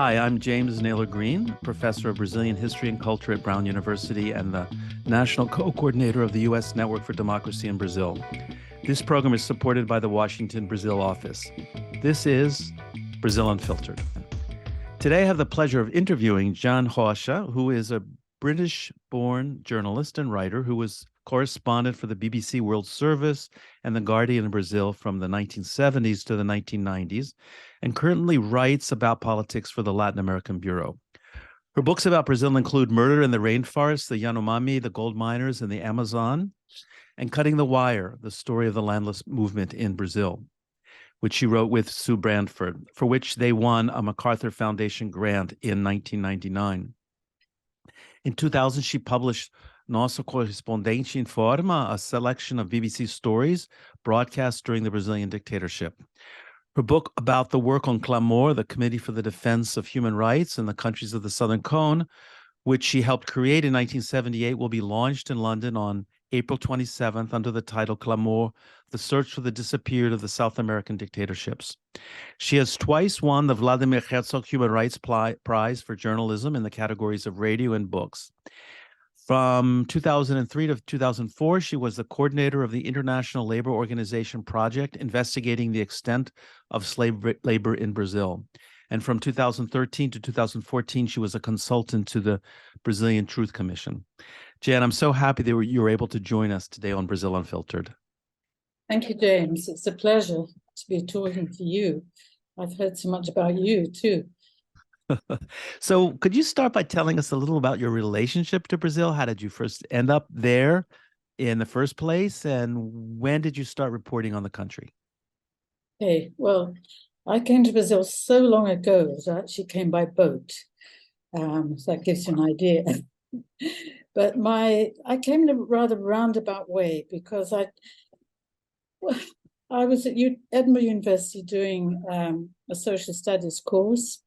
Hi, I'm James Naylor Green, professor of Brazilian history and culture at Brown University and the national co-coordinator of the U.S. Network for Democracy in Brazil. This program is supported by the Washington Brazil office. This is Brazil Unfiltered. Today I have the pleasure of interviewing Jan Rocha, who is a British-born journalist and writer who was correspondent for the BBC World Service and The Guardian in Brazil from the 1970s to the 1990s, and currently writes about politics for the Latin American Bureau. Her books about Brazil include Murder in the Rainforest, the Yanomami, the Gold Miners, and the Amazon, and Cutting the Wire, the story of the landless movement in Brazil, which she wrote with Sue Brandford, for which they won a MacArthur Foundation grant in 1999. In 2000, she published Nosso Correspondente Informa, a selection of BBC stories broadcast during the Brazilian dictatorship. Her book about the work on Clamor, the Committee for the Defense of Human Rights in the countries of the Southern Cone, which she helped create in 1978, will be launched in London on April 27th under the title Clamor, The Search for the Disappeared of the South American Dictatorships. She has twice won the Vladimir Herzog Human Rights Prize for Journalism in the categories of radio and books. From 2003 to 2004, she was the coordinator of the International Labor Organization project investigating the extent of slave labor in Brazil. And from 2013 to 2014, she was a consultant to the Brazilian Truth Commission. Jan, I'm so happy that you were able to join us today on Brazil Unfiltered. Thank you, James. It's a pleasure to be talking to you. I've heard so much about you, too. So could you start by telling us a little about your relationship to Brazil? How did you first end up there in the first place? And when did you start reporting on the country? Okay, well, I came to Brazil so long ago that I actually came by boat. So that gives you an idea. But I came in a rather roundabout way because I was at Edinburgh University doing a social studies course.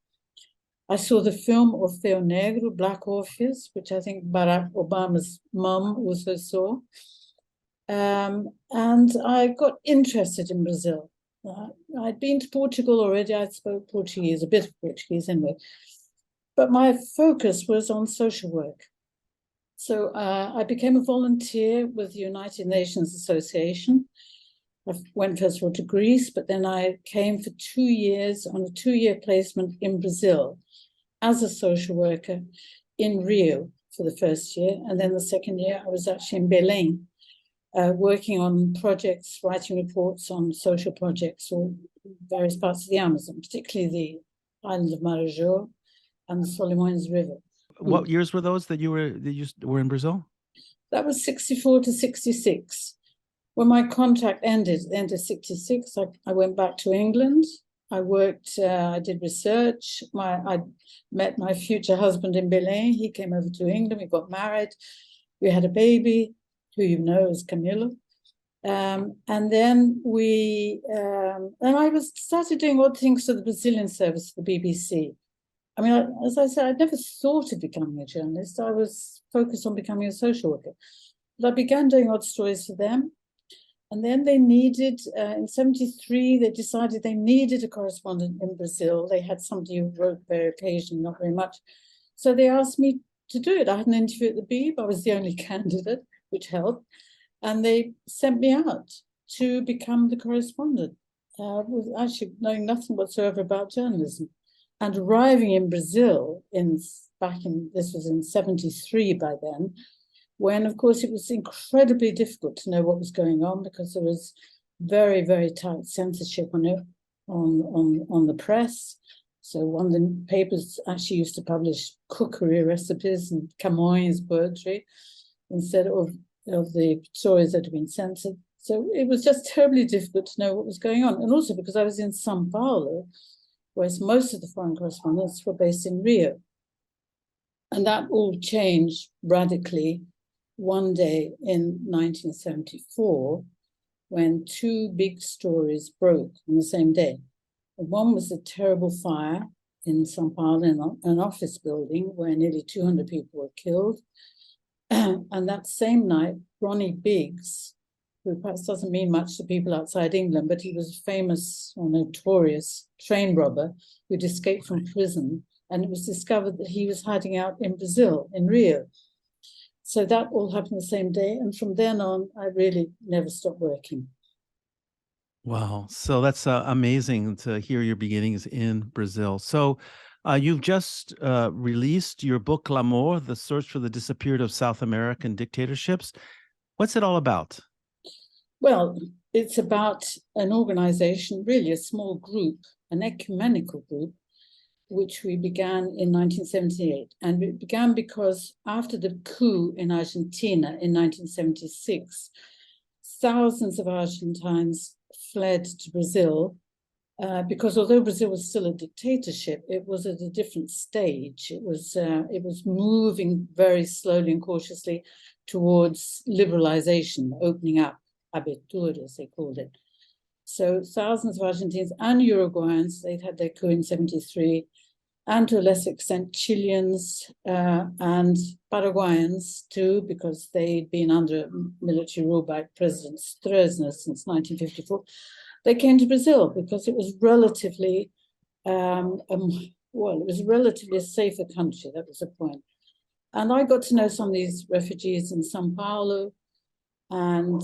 I saw the film Orfeu Negro, Black Orpheus, which I think Barack Obama's mum also saw. And I got interested in Brazil. I'd been to Portugal already. I spoke Portuguese, a bit of Portuguese anyway. But my focus was on social work. So I became a volunteer with the United Nations Association. I went first of all to Greece, but then I came for 2 years on a 2-year placement in Brazil as a social worker in Rio for the first year. And then the second year, I was actually in Belém, working on projects, writing reports on social projects or various parts of the Amazon, particularly the island of Marajó and the Solimões River. What years were those that you were in Brazil? That was 64 to 66. When my contract ended, at the end of 66, I went back to England. I worked, I did research. I met my future husband in Belém. He came over to England. We got married. We had a baby, who you know is Camilo. And then I started doing odd things for the Brazilian service, the BBC. I mean, as I said, I never thought of becoming a journalist. I was focused on becoming a social worker. But I began doing odd stories for them. And then they needed, in 73, they decided they needed a correspondent in Brazil. They had somebody who wrote very occasionally, not very much. So they asked me to do it. I had an interview at the Beeb. I was the only candidate, which helped. And they sent me out to become the correspondent, with actually knowing nothing whatsoever about journalism. And arriving in Brazil, this was in 73 by then, when, of course, it was incredibly difficult to know what was going on because there was very, very tight censorship on the press. So one of the papers actually used to publish cookery recipes and Camões poetry instead of the stories that had been censored. So it was just terribly difficult to know what was going on. And also because I was in São Paulo, whereas most of the foreign correspondents were based in Rio. And that all changed radically one day in 1974, when 2 big stories broke on the same day. One was a terrible fire in São Paulo in an office building where nearly 200 people were killed. And that same night, Ronnie Biggs, who perhaps doesn't mean much to people outside England, but he was a famous or notorious train robber who'd escaped from prison And it was discovered that he was hiding out in Brazil, in Rio. So that all happened the same day. And from then on, I really never stopped working. Wow. So that's amazing to hear your beginnings in Brazil. So you've just released your book, Clamor, The Search for the Disappeared of South American Dictatorships. What's it all about? Well, it's about an organization, really a small group, an ecumenical group, which we began in 1978. And it began because after the coup in Argentina in 1976, thousands of Argentines fled to Brazil because although Brazil was still a dictatorship, it was at a different stage. It was moving very slowly and cautiously towards liberalization, opening up, abertura, as they called it. So thousands of Argentines and Uruguayans, they'd had their coup in 73, and to a lesser extent, Chileans and Paraguayans too, because they'd been under military rule by President Stroessner since 1954. They came to Brazil because it was relatively, it was relatively a safer country. That was the point. And I got to know some of these refugees in São Paulo, and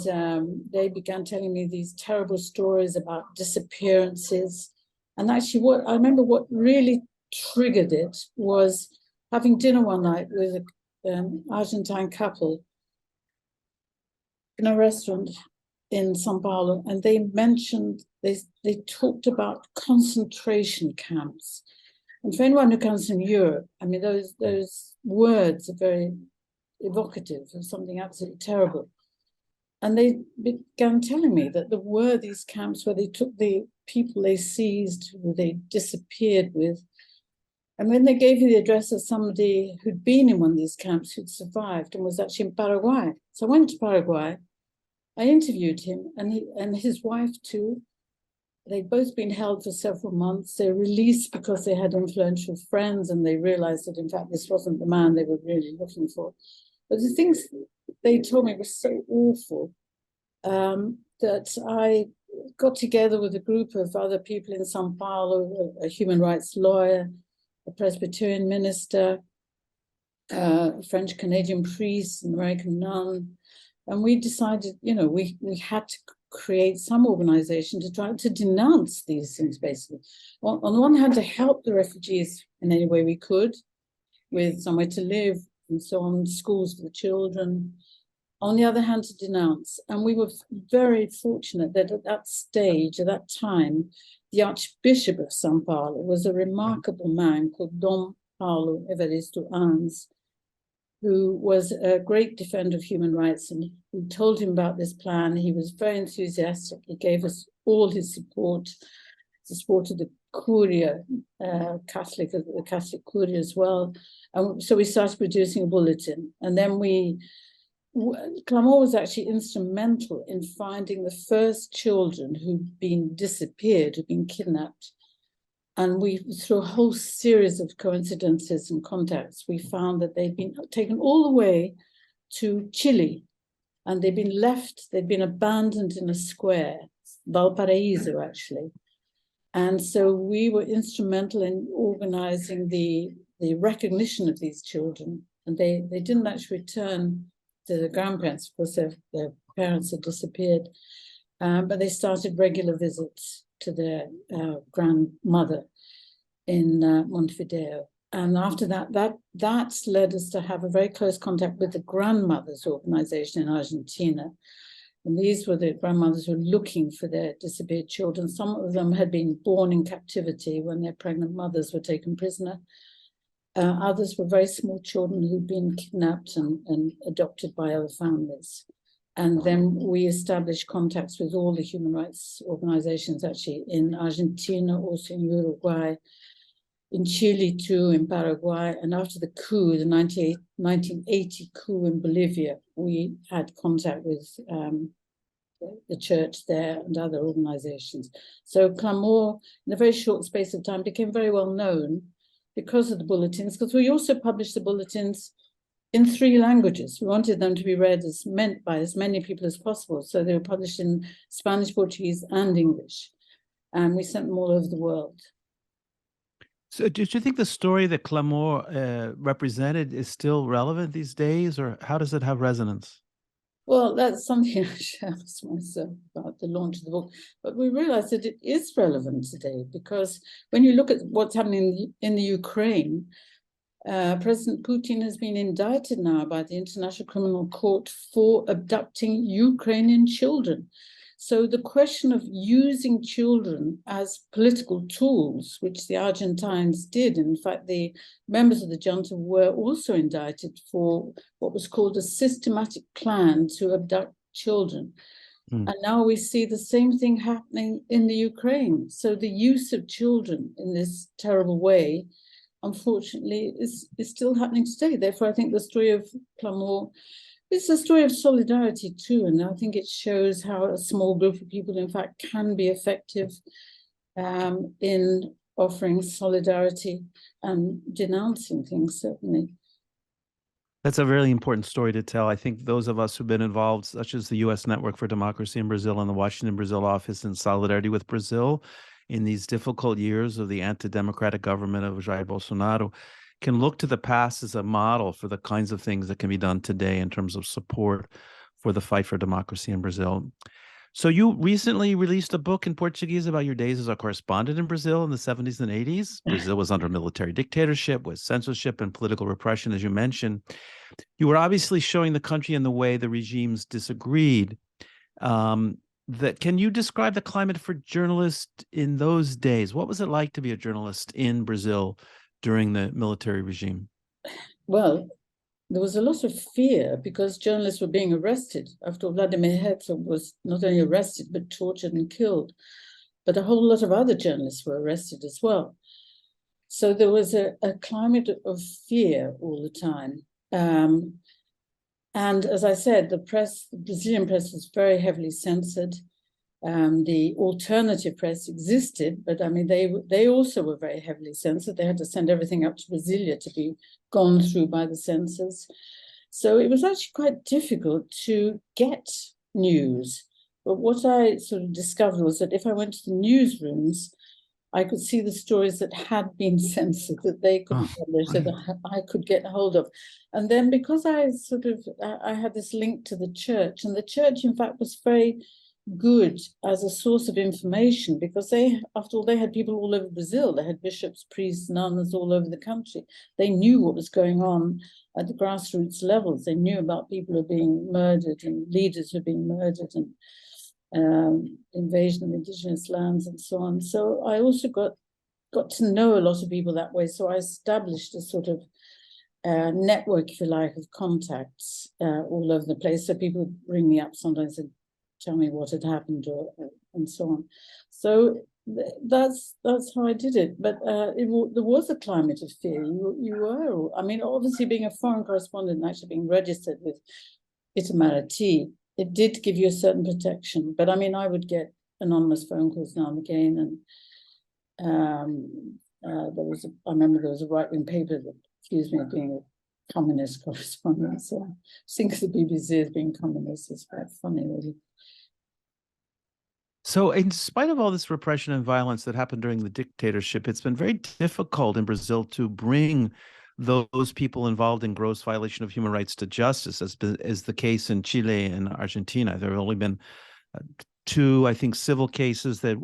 they began telling me these terrible stories about disappearances. And actually, I remember what really triggered it was having dinner one night with an Argentine couple in a restaurant in São Paulo, and they mentioned, they talked about concentration camps. And for anyone who comes from Europe, I mean, those words are very evocative of something absolutely terrible. And they began telling me that there were these camps where they took the people they seized, who they disappeared with. And when they gave me the address of somebody who'd been in one of these camps, who'd survived and was actually in Paraguay. So I went to Paraguay, I interviewed him and his wife too. They'd both been held for several months. They were released because they had influential friends and they realized that in fact this wasn't the man they were really looking for. But the things they told me were so awful that I got together with a group of other people in São Paulo, a human rights lawyer, a Presbyterian minister, a French-Canadian priest, an American nun. And we decided, you know, we had to create some organization to try to denounce these things, basically. On the one hand, to help the refugees in any way we could, with somewhere to live and so on, schools for the children. On the other hand, to denounce. And we were very fortunate that at that stage, at that time, the Archbishop of São Paulo was a remarkable man called Dom Paulo Evaristo Ans, who was a great defender of human rights. And we told him about this plan. He was very enthusiastic. He gave us all his support, the support of the Curia, the Catholic Curia as well. And so we started producing a bulletin. And then Clamor was actually instrumental in finding the first children who'd been disappeared, who'd been kidnapped. And through a whole series of coincidences and contacts, we found that they'd been taken all the way to Chile, and they'd been abandoned in a square, Valparaiso, actually. And so we were instrumental in organizing the recognition of these children. And they didn't actually return to their grandparents, of course their parents had disappeared, but they started regular visits to their grandmother in Montevideo. And after that led us to have a very close contact with the grandmothers organization in Argentina. And these were the grandmothers who were looking for their disappeared children. Some of them had been born in captivity when their pregnant mothers were taken prisoner. Others were very small children who'd been kidnapped and adopted by other families. And then we established contacts with all the human rights organizations, actually, in Argentina, also in Uruguay, in Chile too, in Paraguay. And after the coup, the 1980 coup in Bolivia, we had contact with the church there and other organizations. So Clamor, in a very short space of time, became very well known because of the bulletins, because we also published the bulletins in 3 languages. We wanted them to be read by as many people as possible. So they were published in Spanish, Portuguese, and English. And we sent them all over the world. So do you think the story that Clamor represented is still relevant these days, or how does it have resonance? Well, that's something I should ask myself about the launch of the book. But we realize that it is relevant today because when you look at what's happening in the Ukraine, President Putin has been indicted now by the International Criminal Court for abducting Ukrainian children. So the question of using children as political tools, which the Argentines did, in fact, the members of the junta were also indicted for what was called a systematic plan to abduct children. And now we see the same thing happening in the Ukraine. So the use of children in this terrible way, unfortunately, is still happening today. Therefore, I think the story of Clamor is a story of solidarity too, and I think it shows how a small group of people, in fact, can be effective in offering solidarity and denouncing things, certainly. That's a really important story to tell. I think those of us who've been involved, such as the U.S. Network for Democracy in Brazil and the Washington, Brazil office in solidarity with Brazil in these difficult years of the anti-democratic government of Jair Bolsonaro, can look to the past as a model for the kinds of things that can be done today in terms of support for the fight for democracy in Brazil. So you recently released a book in Portuguese about your days as a correspondent in Brazil in the 70s and 80s. Brazil was under military dictatorship with censorship and political repression, as you mentioned. You were obviously showing the country in the way the regimes disagreed. Can you describe the climate for journalists in those days? What was it like to be a journalist in Brazil during the military regime? Well, there was a lot of fear because journalists were being arrested. After all, Vladimir Herzog was not only arrested, but tortured and killed. But a whole lot of other journalists were arrested as well. So there was a climate of fear all the time. And as I said, the Brazilian press was very heavily censored. The alternative press existed, but I mean, they also were very heavily censored. They had to send everything up to Brasilia to be gone through by the censors. So it was actually quite difficult to get news. But what I sort of discovered was that if I went to the newsrooms, I could see the stories that had been censored that they couldn't publish, so that I could get hold of. And then because I had this link to the church, and the church, in fact, was very good as a source of information because after all, they had people all over Brazil. They had bishops, priests, nuns all over the country. They knew what was going on at the grassroots levels. They knew about people who were being murdered and leaders who were being murdered and invasion of indigenous lands and so on. So I also got to know a lot of people that way. So I established a sort of network, if you like, of contacts all over the place. So people would ring me up sometimes and tell me what had happened and so on. So that's how I did it. But there was a climate of fear. You were, I mean, obviously being a foreign correspondent and actually being registered with Itamaraty, it did give you a certain protection. But I mean, I would get anonymous phone calls now and again. And I remember there was a right-wing paper that accused me of being a communist correspondent. So I think the BBC as being communist is quite funny, really. So in spite of all this repression and violence that happened during the dictatorship, it's been very difficult in Brazil to bring those people involved in gross violation of human rights to justice, as the case in Chile and Argentina. There have only been two, I think, civil cases that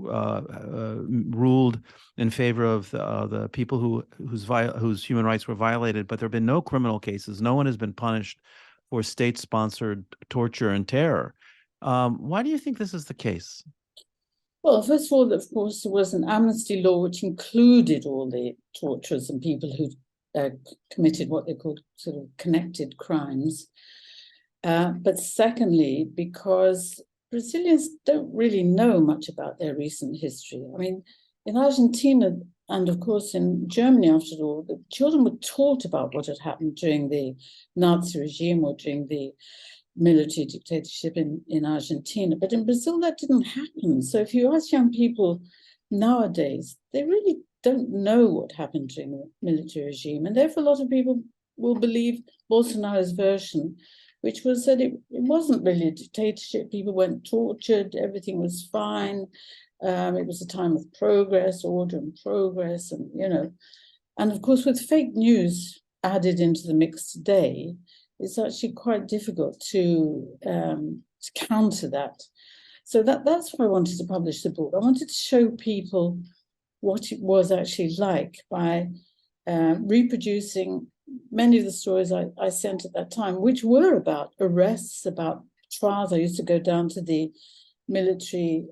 ruled in favor of the people whose human rights were violated, but there have been no criminal cases. No one has been punished for state-sponsored torture and terror. Why do you think this is the case? Well, first of all, of course, there was an amnesty law which included all the torturers and people who committed what they called sort of connected crimes. But secondly, because Brazilians don't really know much about their recent history. I mean, in Argentina and, of course, in Germany, after all, the children were taught about what had happened during the Nazi regime or during the military dictatorship in Argentina. But in Brazil, that didn't happen. So if you ask young people nowadays, they really don't know what happened during the military regime. And therefore, a lot of people will believe Bolsonaro's version, which was that it wasn't really a dictatorship. People weren't tortured, everything was fine. It was a time of progress, order and progress, and and of course with fake news added into the mix today, it's actually quite difficult to counter that. So that's why I wanted to publish the book. I wanted to show people what it was actually like by reproducing many of the stories I sent at that time, which were about arrests, about trials. I used to go down to the military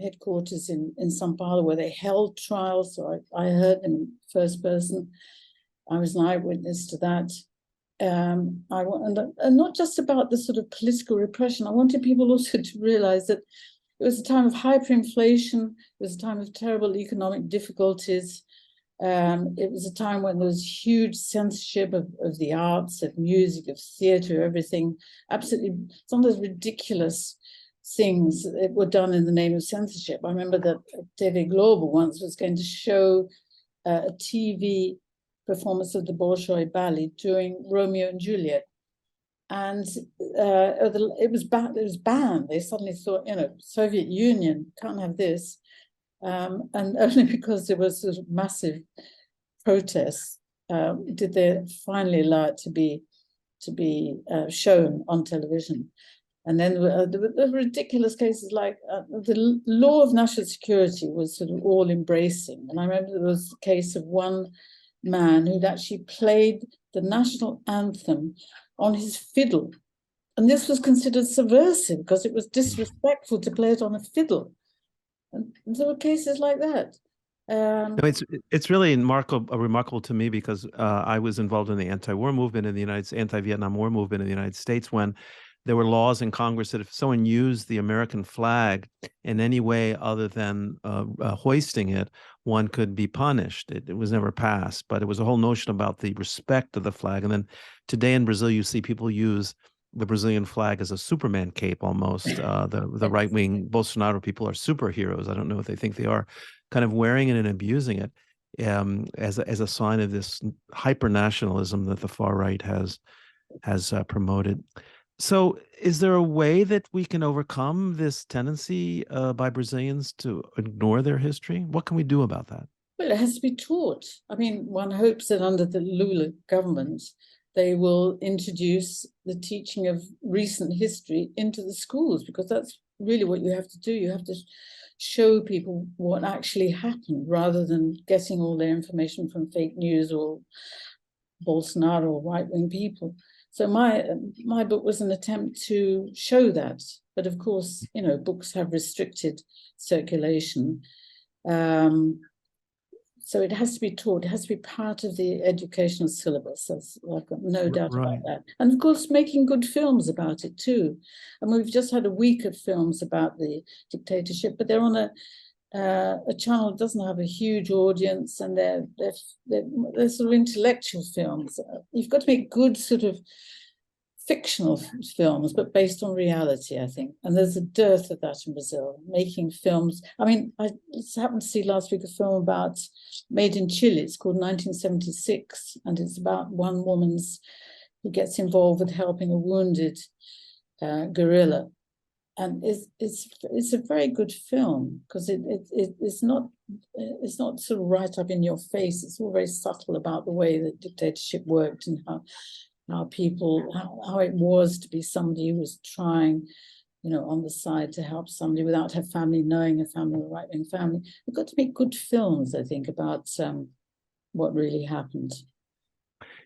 headquarters in São Paulo where they held trials. So I heard them in first person. I was an eyewitness to that. And not just about the sort of political repression. I wanted people also to realize that it was a time of hyperinflation. It was a time of terrible economic difficulties. It was a time when there was huge censorship of the arts, of music, of theatre, everything. Absolutely, some of those ridiculous things that were done in the name of censorship. I remember that TV Globo once was going to show a TV performance of the Bolshoi ballet during Romeo and Juliet, and it was banned. They suddenly thought, Soviet Union can't have this, and only because there was sort of massive protests did they finally allow it to be shown on television. And then there were ridiculous cases like the law of national security was sort of all embracing. And I remember there was the case of one man who'd actually played the national anthem on his fiddle. And this was considered subversive because it was disrespectful to play it on a fiddle. And there were cases like that. No, it's really remarkable to me because I was involved in the anti-war movement in the United States, anti-Vietnam War movement in the United States, when there were laws in Congress that if someone used the American flag in any way other than hoisting it, one could be punished. It was never passed, but it was a whole notion about the respect of the flag. And then today in Brazil, you see people use the Brazilian flag as a Superman cape almost. The right-wing Bolsonaro people are superheroes. I don't know what they think they are, kind of wearing it and abusing it as a sign of this hyper-nationalism that the far right has promoted. So is there a way that we can overcome this tendency by Brazilians to ignore their history? What can we do about that? Well, it has to be taught. I mean, one hopes that under the Lula government, they will introduce the teaching of recent history into the schools, because that's really what you have to do. You have to show people what actually happened rather than getting all their information from fake news or Bolsonaro or right-wing people. So my book was an attempt to show that. But of course, books have restricted circulation. So it has to be taught. It has to be part of the educational syllabus. I've got no doubt about that. And of course, making good films about it too. And we've just had a week of films about the dictatorship, but they're on a channel that doesn't have a huge audience, and they're sort of intellectual films. You've got to make good sort of fictional films, but based on reality, I think. And there's a dearth of that in Brazil, making films. I mean, I happened to see last week a film made in Chile. It's called 1976, and it's about one woman who gets involved with helping a wounded guerrilla. And it's a very good film because it's not sort of right up in your face. It's all very subtle about the way the dictatorship worked and how it was to be somebody who was trying, on the side to help somebody without her family knowing, a family, a right-wing family. We've got to make good films, I think, about what really happened.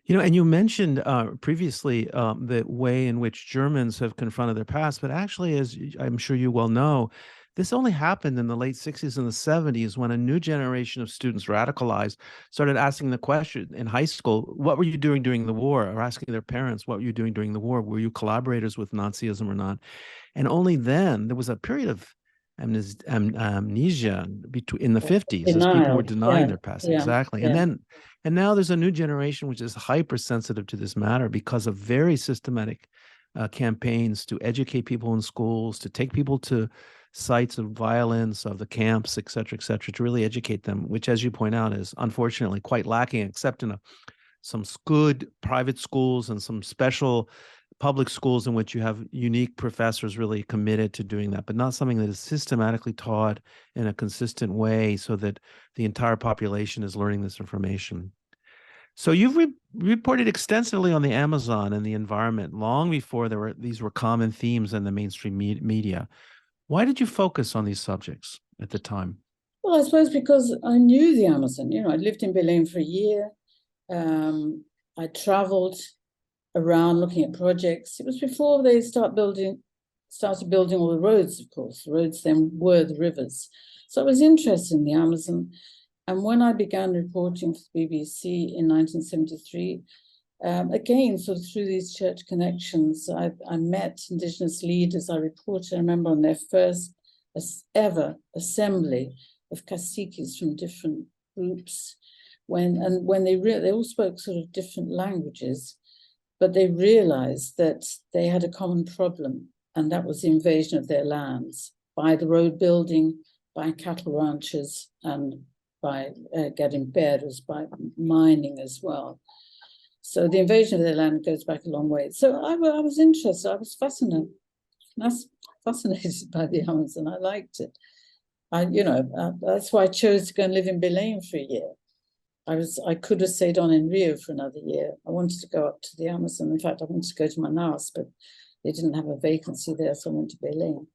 And you mentioned previously the way in which Germans have confronted their past, but actually, as I'm sure you well know, this only happened in the late 60s and the 70s when a new generation of students radicalized, started asking the question in high school, what were you doing during the war? Or asking their parents, what were you doing during the war? Were you collaborators with Nazism or not? And only then there was a period of amnesia in the 50s as people were denying their past. Yeah, exactly. Yeah. And now there's a new generation which is hypersensitive to this matter because of very systematic campaigns to educate people in schools, to take people to sites of violence, of the camps, et cetera, to really educate them, which, as you point out, is unfortunately quite lacking, except in some good private schools and some special public schools in which you have unique professors really committed to doing that, but not something that is systematically taught in a consistent way so that the entire population is learning this information. So you've reported extensively on the Amazon and the environment long before these were common themes in the mainstream media. Why did you focus on these subjects at the time? Well, I suppose because I knew the Amazon. I lived in Berlin for a year. I traveled around looking at projects. It was before they started building all the roads, of course. The roads then were the rivers. So I was interested in the Amazon. And when I began reporting for the BBC in 1973, again, sort of through these church connections, I met Indigenous leaders. I reported, I remember, on their first ever assembly of caciques from different groups. When they all spoke sort of different languages, but they realized that they had a common problem, and that was the invasion of their lands by the road building, by cattle ranchers, and by garimpeiros, by mining as well. So the invasion of their land goes back a long way. So I was interested. I was fascinated by the Amazon. I liked it. That's why I chose to go and live in Belém for a year. I could have stayed on in Rio for another year. I wanted to go up to the Amazon. In fact, I wanted to go to Manaus, but they didn't have a vacancy there, so I went to Belém.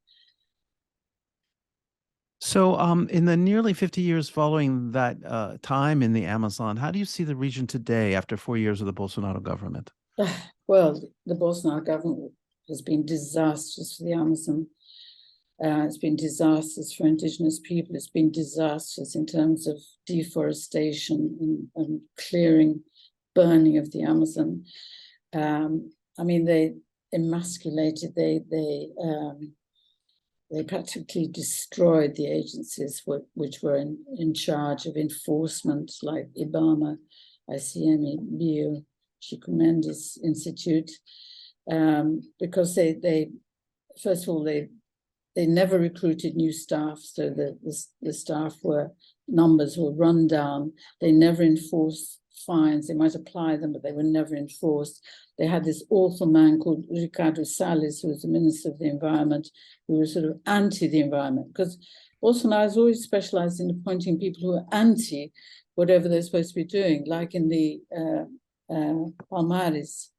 So in the nearly 50 years following that time in the Amazon, how do you see the region today after 4 years of the Bolsonaro government? Well, the Bolsonaro government has been disastrous for the Amazon. It's been disastrous for Indigenous people. It's been disastrous in terms of deforestation and clearing, burning of the Amazon. They emasculated, they practically destroyed the agencies which were in charge of enforcement, like IBAMA, ICM, Bio, Chico Mendes Institute, because they first of all, they never recruited new staff, so the staff numbers were run down. They never enforced fines. They might apply them, but they were never enforced. They had this awful man called Ricardo Salles, who was the Minister of the Environment, who was sort of anti the environment, because Bolsonaro has always specialized in appointing people who are anti whatever they're supposed to be doing, like in the Palmares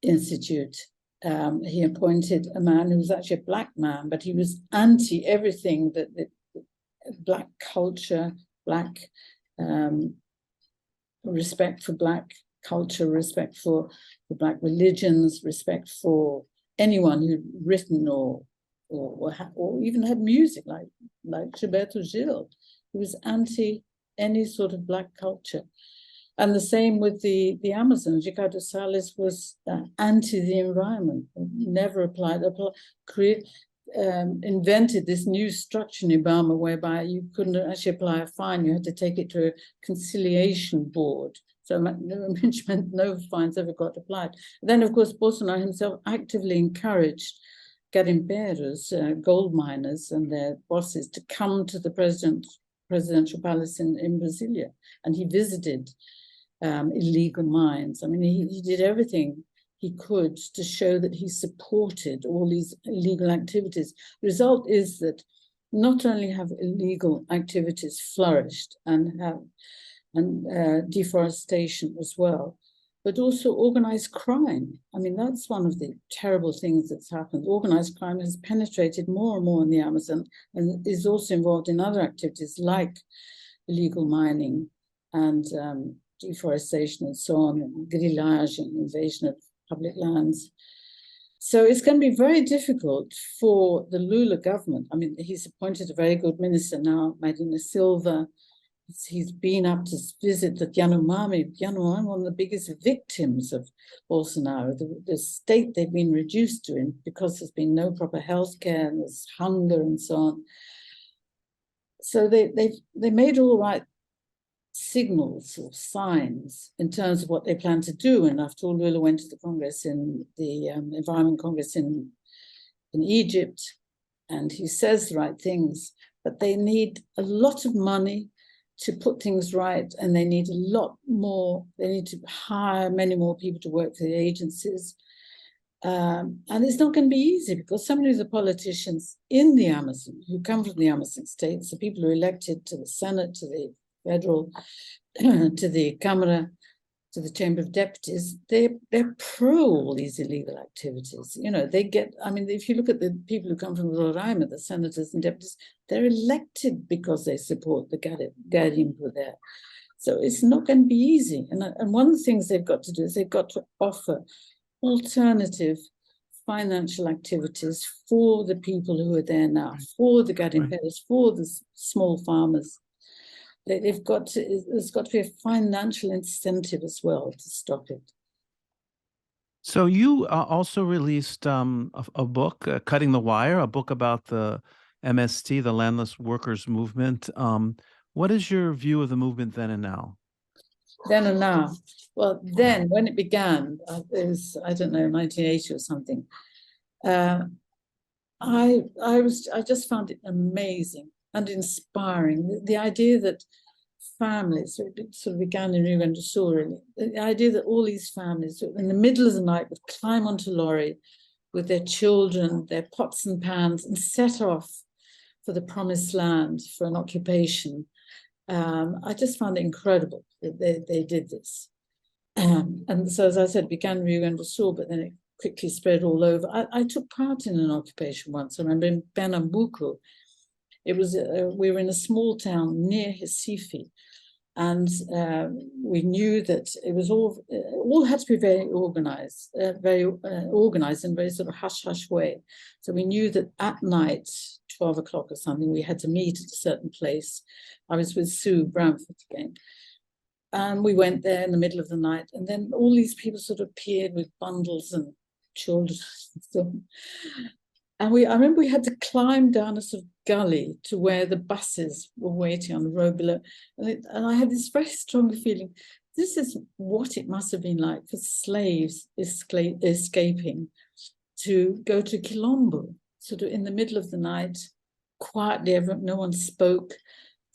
Institute. He appointed a man who was actually a black man, but he was anti everything that black culture, black respect for black culture, respect for the black religions, respect for anyone who'd written or even had music, like Gilberto Gil. He was anti any sort of black culture. And the same with the Amazon. Ricardo Salles was anti the environment, never invented this new structure in IBAMA whereby you couldn't actually apply a fine. You had to take it to a conciliation board. So no fines ever got applied. Then, of course, Bolsonaro himself actively encouraged garimpeiros, gold miners and their bosses to come to the presidential palace in Brasilia. And he visited illegal mines. I mean, he did everything he could to show that he supported all these illegal activities. The result is that not only have illegal activities flourished and deforestation as well, but also organized crime. I mean, that's one of the terrible things that's happened. Organized crime has penetrated more and more in the Amazon and is also involved in other activities like illegal mining and deforestation and so on, and grillage and invasion of public lands. So it's going to be very difficult for the Lula government. I mean, he's appointed a very good minister now, Marina Silva. He's been up to visit the Yanomami. Yanomami, one of the biggest victims of Bolsonaro, the state they've been reduced to because there's been no proper health care and there's hunger and so on. So they made all the right signals or signs in terms of what they plan to do. And after all, Lula went to the Congress in the Environment Congress in Egypt, and he says the right things, but they need a lot of money to put things right, and they need a lot more. They need to hire many more people to work for the agencies. And it's not going to be easy because so many of the politicians in the Amazon, who come from the Amazon states, the people who are elected to the Senate, to the federal, to the Cámara, to the Chamber of Deputies, they're pro all these illegal activities. You know, they get, I mean, if you look at the people who come from Roraima, the senators and deputies, they're elected because they support the garimpo there. So it's not going to be easy. And one of the things they've got to do is they've got to offer alternative financial activities for the people who are there now, for the garimpeiros, for the small farmers. There's got to be a financial incentive as well to stop it. So you also released a book, Cutting the Wire, a book about the MST, the Landless Workers Movement. What is your view of the movement then and now? Then and now. Well, then when it began, it was, I don't know, 1980 or something. I just found it amazing and inspiring. The idea that families, so it sort of began in Rio Grande do Sul, really. The idea that all these families in the middle of the night would climb onto a lorry with their children, their pots and pans, and set off for the promised land for an occupation. I just found it incredible that they did this. And so, as I said, it began in Rio Grande do Sul, but then it quickly spread all over. I took part in an occupation once. I remember in Pernambuco. It was we were in a small town near Recife, and we knew that it was all had to be very organized in a very sort of hush-hush way. So we knew that at night, 12 o'clock or something, we had to meet at a certain place. I was with Sue Bramford again. And we went there in the middle of the night, and then all these people sort of appeared with bundles and children. And I remember we had to climb down a sort of gully to where the buses were waiting on the road below. And I had this very strong feeling, this is what it must have been like for slaves escaping to go to Quilombo, sort of in the middle of the night, quietly, no one spoke,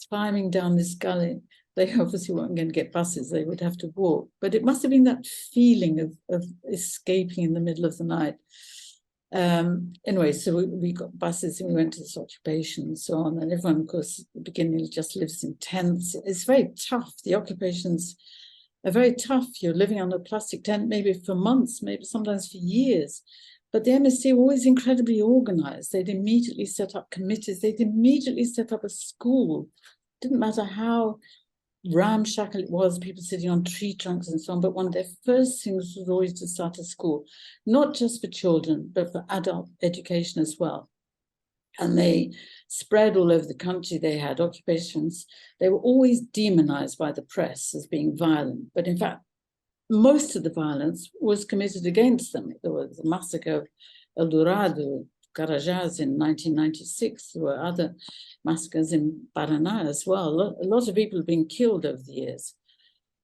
climbing down this gully. They obviously weren't going to get buses, they would have to walk. But it must have been that feeling of escaping in the middle of the night. Anyway, so we got buses and we went to this occupation and so on. And everyone, of course, at the beginning just lives in tents. It's very tough. The occupations are very tough. You're living on a plastic tent, maybe for months, maybe sometimes for years. But the MST were always incredibly organized. They'd immediately set up committees. They'd immediately set up a school. Didn't matter how ramshackle it was, people sitting on tree trunks and so on, but one of their first things was always to start a school, not just for children, but for adult education as well. And they spread all over the country. They had occupations. They were always demonized by the press as being violent, but in fact, most of the violence was committed against them. There was the massacre of El Dorado, Carajás in 1996. There were other massacres in Paraná as well. A lot of people have been killed over the years.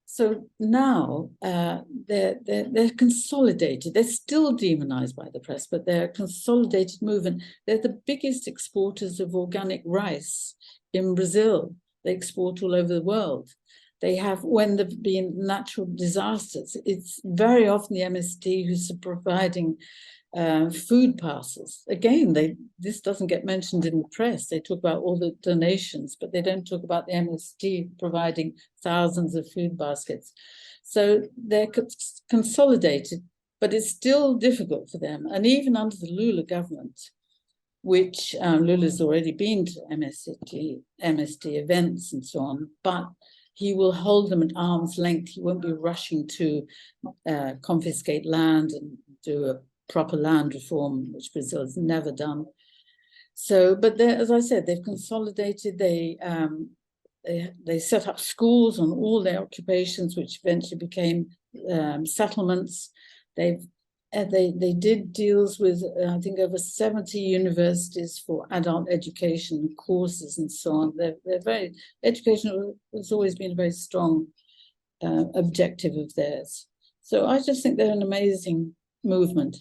So now they're consolidated. They're still demonized by the press, but they're a consolidated movement. They're the biggest exporters of organic rice in Brazil. They export all over the world. They have, when there've been natural disasters, it's very often the MST who's providing food parcels. Again, this doesn't get mentioned in the press. They talk about all the donations, but they don't talk about the MST providing thousands of food baskets. So they're consolidated, but it's still difficult for them. And even under the Lula government, which Lula's already been to MST events and so on, but he will hold them at arm's length. He won't be rushing to confiscate land and do a proper land reform, which Brazil has never done. So, but as I said, they've consolidated. They set up schools on all their occupations, which eventually became settlements. They did deals with I think over 70 universities for adult education courses and so on. Education has always been a very strong objective of theirs. So I just think they're an amazing movement.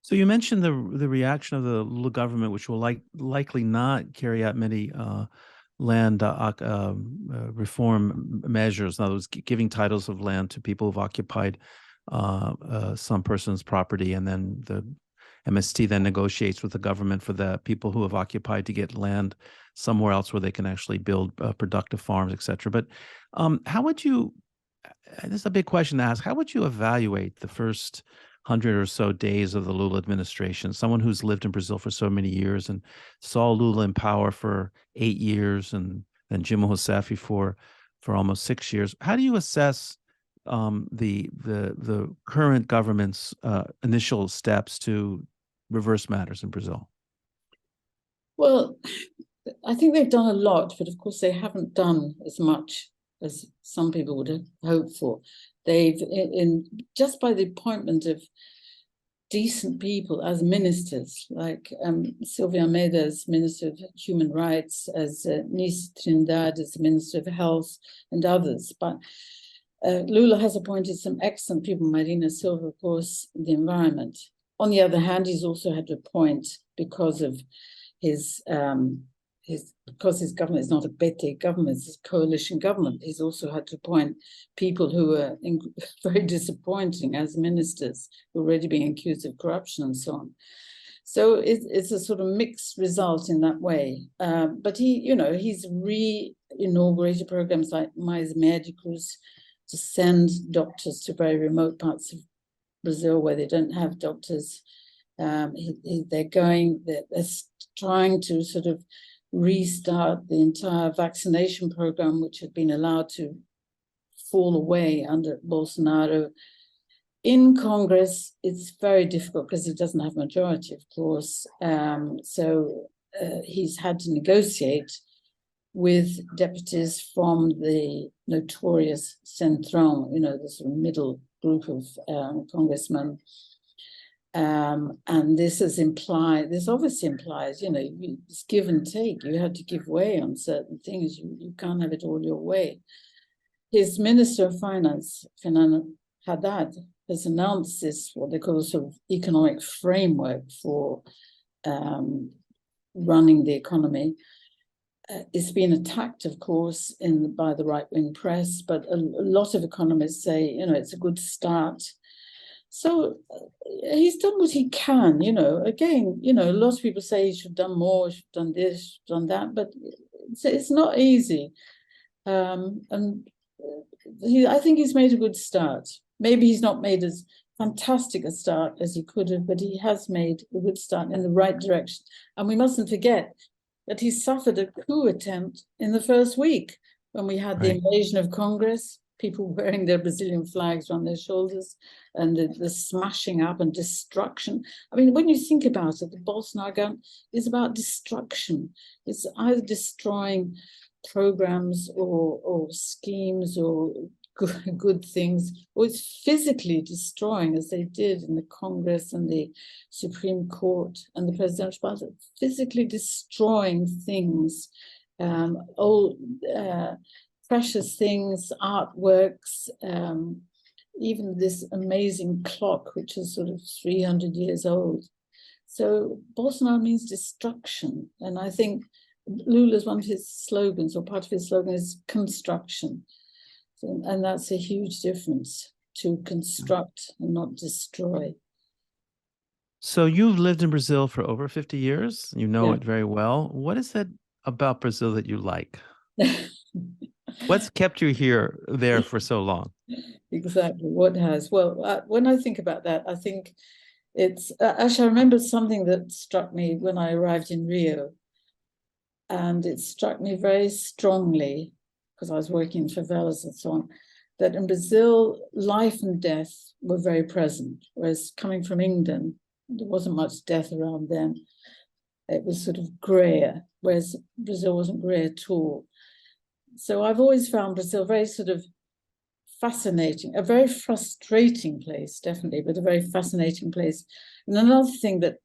So you mentioned the reaction of the Lula government, which will likely not carry out many land reform measures. In other words, giving titles of land to people who've occupied some person's property, and then the MST then negotiates with the government for the people who have occupied to get land somewhere else where they can actually build productive farms, et cetera. But how would you, this is a big question to ask, how would you evaluate the first 100 or so days of the Lula administration? Someone who's lived in Brazil for so many years and saw Lula in power for 8 years and then Dilma Rousseff for almost 6 years. How do you assess the current government's initial steps to reverse matters in Brazil? Well, I think they've done a lot, but of course they haven't done as much as some people would have hoped for. They've, just by the appointment of decent people as ministers, like Silvia Almeida as Minister of Human Rights, as Nice Trindade as Minister of Health, and others. But Lula has appointed some excellent people, Marina Silva, of course, the environment. On the other hand, he's also had to appoint, because of because his government is not a PT government, it's a coalition government, he's also had to appoint people who are very disappointing as ministers, already being accused of corruption and so on. So it's a sort of mixed result in that way. But he's re-inaugurated programs like Mais Médicos to send doctors to very remote parts of Brazil where they don't have doctors. They're trying to sort of restart the entire vaccination program, which had been allowed to fall away under Bolsonaro. In Congress, it's very difficult because he doesn't have majority, of course. So he's had to negotiate with deputies from the notorious Centrão, the sort of middle group of congressmen. And this obviously implies, it's give and take. You have to give way on certain things. You can't have it all your way. His Minister of Finance, Fernando Haddad, has announced this, what they call a sort of economic framework for running the economy. It's been attacked, of course, by the right-wing press, but a lot of economists say, it's a good start. So he's done what he can, Again, a lot of people say he should have done more, he should have done this, done that, but it's not easy. I think he's made a good start. Maybe he's not made as fantastic a start as he could have, but he has made a good start in the right direction. And we mustn't forget that he suffered a coup attempt in the first week when we had the invasion of Congress, people wearing their Brazilian flags on their shoulders, and the smashing up and destruction. I mean, when you think about it, the Bolsonaro government is about destruction. It's either destroying programs or schemes or good things, or it's physically destroying, as they did in the Congress and the Supreme Court and the presidential party, physically destroying things, old precious things, artworks, even this amazing clock, which is sort of 300 years old. So Bolsonaro means destruction. And I think Lula's one of his slogans, or part of his slogan, is construction. And that's a huge difference, to construct and not destroy. So you've lived in Brazil for over 50 years. You know it very well. What is it about Brazil that you like? What's kept you there for so long? Exactly. What has? Well, when I think about that, I think it's actually, I remember something that struck me when I arrived in Rio. And it struck me very strongly, because I was working in favelas and so on, that in Brazil, life and death were very present. Whereas coming from England, there wasn't much death around then. It was sort of grayer, whereas Brazil wasn't grey at all. So I've always found Brazil very sort of fascinating, a very frustrating place, definitely, but a very fascinating place. And another thing that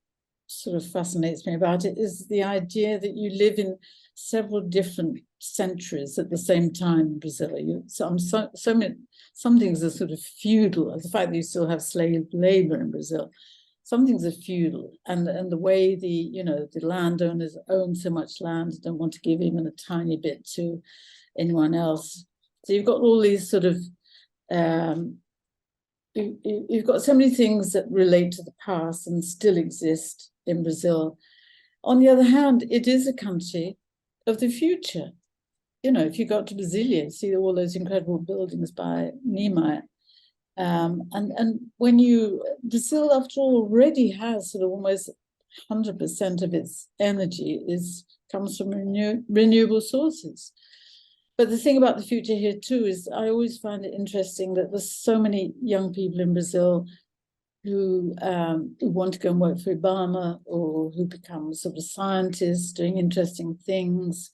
sort of fascinates me about it is the idea that you live in several different centuries at the same time in Brazil. Some things are sort of feudal, the fact that you still have slave labor in Brazil. Some things are feudal, and the way the landowners own so much land, don't want to give even a tiny bit to anyone else. So you've got all these sort of you've got so many things that relate to the past and still exist in Brazil. On the other hand, it is a country of the future. You know, if you got to Brasilia, see all those incredible buildings by Niemeyer. And when Brazil, after all, already has sort of almost 100% of its energy comes from renewable sources. But the thing about the future here too is I always find it interesting that there's so many young people in Brazil who want to go and work for Obama, or who become sort of scientists doing interesting things.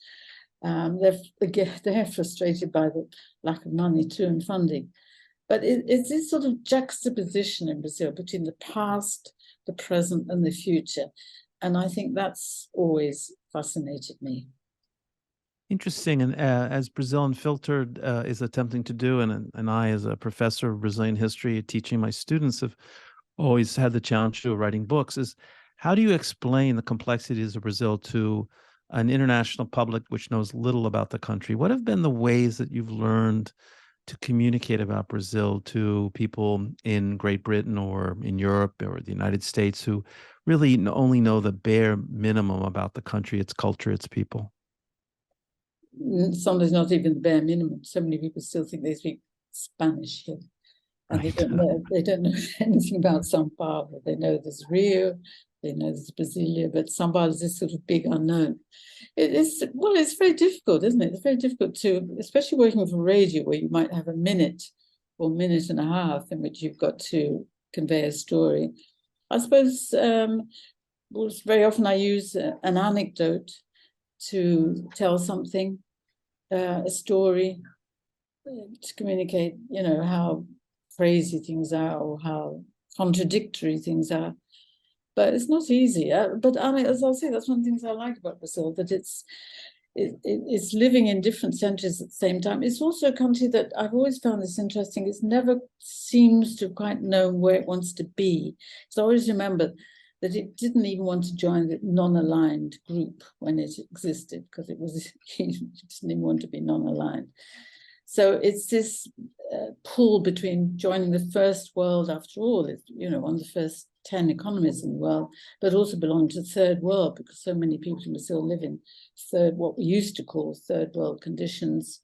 They're frustrated by the lack of money too and funding. But it's this sort of juxtaposition in Brazil between the past, the present, and the future. And I think that's always fascinated me. Interesting. And as Brazil Unfiltered is attempting to do, and I, as a professor of Brazilian history, teaching my students, have always had the challenge of writing books, is how do you explain the complexities of Brazil to an international public which knows little about the country? What have been the ways that you've learned to communicate about Brazil to people in Great Britain or in Europe or the United States who really only know the bare minimum about the country, its culture, its people? Sometimes not even the bare minimum. So many people still think they speak Spanish here. And Right. they don't know anything about São Paulo. They know there's Rio, they know there's Brasilia, but São Paulo is this sort of big unknown. It's very difficult, isn't it? It's very difficult to, especially working for radio, where you might have a minute or minute and a half in which you've got to convey a story. I suppose very often I use an anecdote to tell something, a story, to communicate, you know, how crazy things are or how contradictory things are. But it's not easy. But I mean, as I'll say, that's one of the things I like about Brazil, that it's living in different centuries at the same time. It's also a country that I've always found this interesting. It never seems to quite know where it wants to be. So I always remember that it didn't even want to join the non-aligned group when it existed, because it didn't even want to be non-aligned. So it's this pull between joining the first world, after all, it's, you know, one of the first 10 economies in the world, but also belong to the third world, because so many people in Brazil live in what we used to call third world conditions.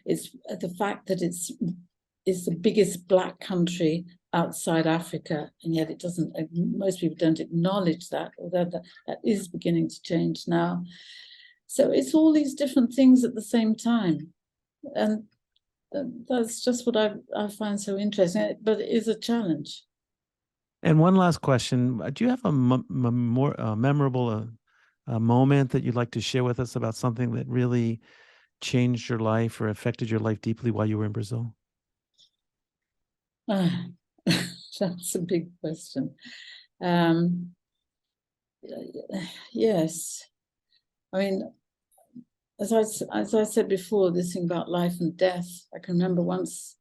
It's the fact that it's the biggest Black country outside Africa, and yet it doesn't, most people don't acknowledge that, although that is beginning to change now. So it's all these different things at the same time. And that's just what I find so interesting, but it is a challenge. And one last question. Do you have a more memorable moment that you'd like to share with us about something that really changed your life or affected your life deeply while you were in Brazil? That's a big question. Yes. I mean, as I said before, this thing about life and death, I can remember once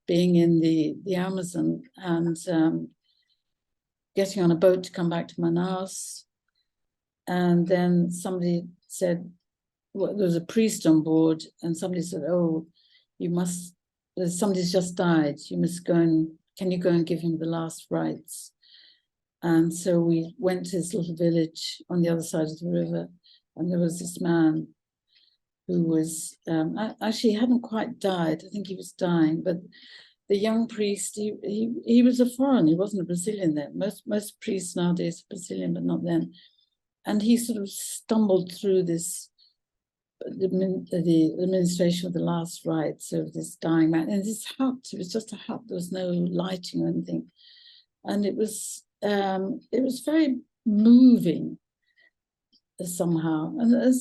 being in the Amazon and getting on a boat to come back to Manaus. And then somebody said, well, there was a priest on board, and somebody said, oh, somebody's just died. You must can you go and give him the last rites? And so we went to this little village on the other side of the river, and there was this man who was, actually hadn't quite died. I think he was dying, but the young priest, he was a foreigner. He wasn't a Brazilian then. Most priests nowadays are Brazilian, but not then. And he sort of stumbled through the administration of the last rites of this dying man. And this hut, it was just a hut. There was no lighting or anything. And it was very moving somehow. And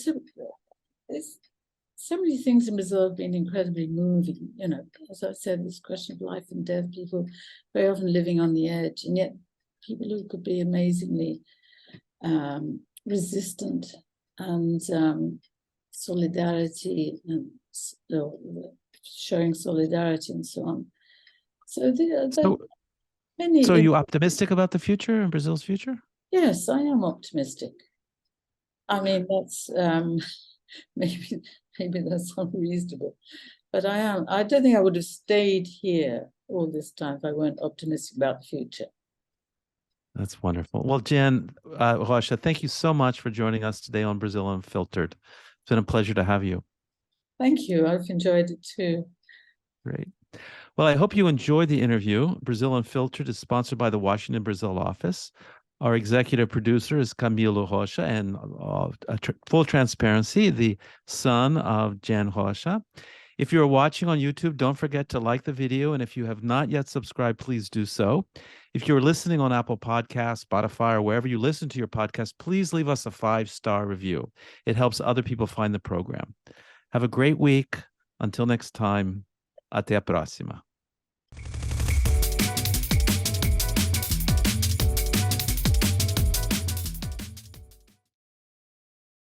so many things in Brazil have been incredibly moving. You know, as I said, this question of life and death, people very often living on the edge, and yet people who could be amazingly resistant and solidarity and showing solidarity and so on. So many. So are you optimistic about the future and Brazil's future? Yes, I am optimistic. I mean, that's maybe that's unreasonable, but I am. I don't think I would have stayed here all this time if I weren't optimistic about the future. That's wonderful. Well, Jan Rocha, thank you so much for joining us today on Brazil Unfiltered. It's been a pleasure to have you. Thank you. I've enjoyed it too. Great. Well, I hope you enjoyed the interview. Brazil Unfiltered is sponsored by the Washington, Brazil office. Our executive producer is Camilo Rocha, and full transparency, the son of Jan Rocha. If you're watching on YouTube, don't forget to like the video. And if you have not yet subscribed, please do so. If you're listening on Apple Podcasts, Spotify, or wherever you listen to your podcast, please leave us a 5-star review. It helps other people find the program. Have a great week. Until next time, até a próxima.